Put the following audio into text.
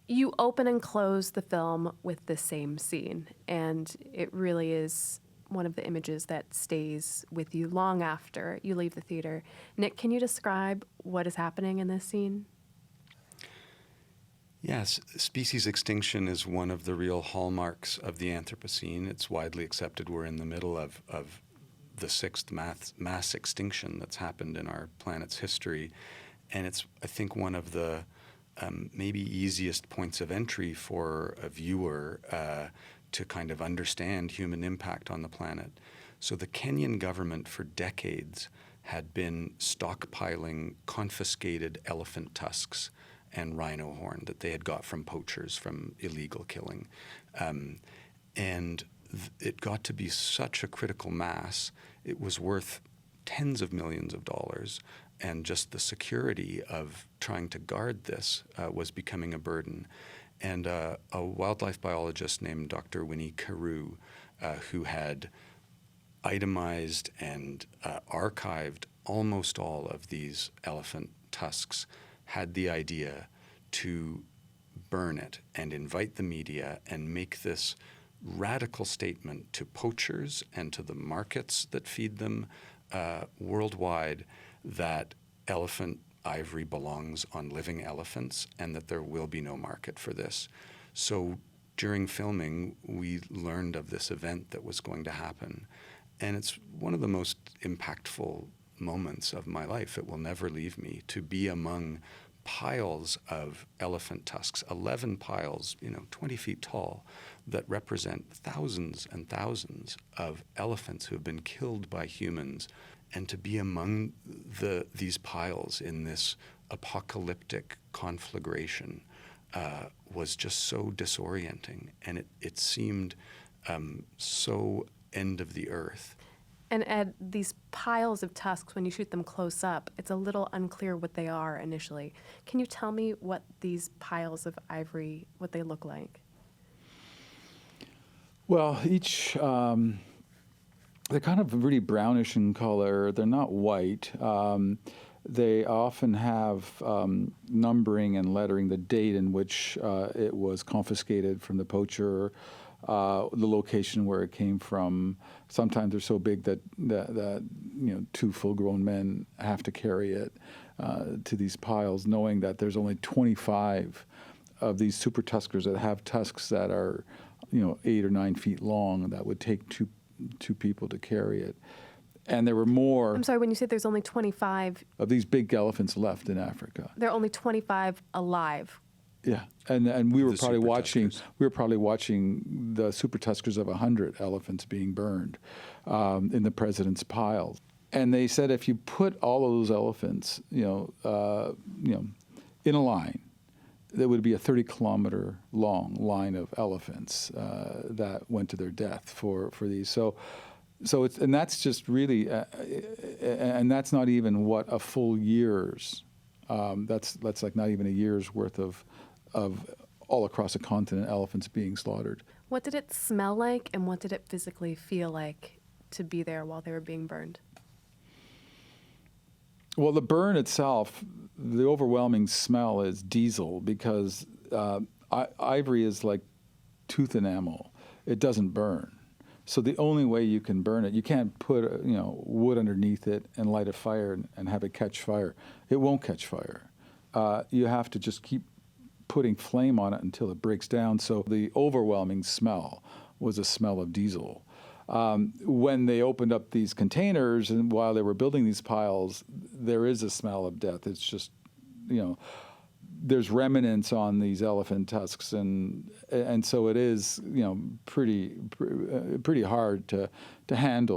You open and close the film with the same scene, and it really is one of the images that stays with you long after you leave the theater. Nick, can you describe what is happening in this scene? Yes, species extinction is one of the real hallmarks of the Anthropocene. It's widely accepted we're in the middle of the sixth mass extinction that's happened in our planet's history. And it's, I think, one of the maybe easiest points of entry for a viewer to kind of understand human impact on the planet. So the Kenyan government for decades had been stockpiling confiscated elephant tusks and rhino horn that they had got from poachers from illegal killing. It got to be such a critical mass, it was worth tens of millions of dollars, and just the security of trying to guard this was becoming a burden. And a wildlife biologist named Dr. Winnie Carew, who had itemized and archived almost all of these elephant tusks, had the idea to burn it and invite the media and make this radical statement to poachers and to the markets that feed them worldwide that elephant ivory belongs on living elephants and that there will be no market for this. So during filming, we learned of this event that was going to happen. And it's one of the most impactful moments of my life. It will never leave me, to be among piles of elephant tusks, 11 piles, 20 feet tall, that represent thousands and thousands of elephants who have been killed by humans, and to be among these piles in this apocalyptic conflagration was just so disorienting, and it seemed so end of the earth. And Ed, these piles of tusks, when you shoot them close up, it's a little unclear what they are initially. Can you tell me what these piles of ivory, what they look like? Well, each, they're kind of really brownish in color. They're not white. They often have numbering and lettering, the date in which it was confiscated from the poacher, the location where it came from. Sometimes they're so big that two full-grown men have to carry it to these piles, knowing that there's only 25 of these super tuskers that have tusks that are 8 or 9 feet long, and that would take two people to carry it. And there were more. I'm sorry, when you said there's only 25 of these big elephants left in Africa. There are only 25 alive. Yeah, and we were probably watching. tuskers. We were probably watching the super tuskers of 100 elephants being burned in the president's piles. And they said if you put all of those elephants, in a line, there would be a 30-kilometer long line of elephants that went to their death for these. So it's, and that's just really, and that's not even what a full year's. That's like not even a year's worth of all across the continent elephants being slaughtered. What did it smell like, and what did it physically feel like to be there while they were being burned? Well, the burn itself, the overwhelming smell is diesel, because ivory is like tooth enamel. It doesn't burn. So the only way you can burn it, you can't put wood underneath it and light a fire and have it catch fire. It won't catch fire. You have to just keep putting flame on it until it breaks down. So the overwhelming smell was a smell of diesel. When they opened up these containers and while they were building these piles, there is a smell of death. It's just, there's remnants on these elephant tusks, and so it is, pretty hard to handle.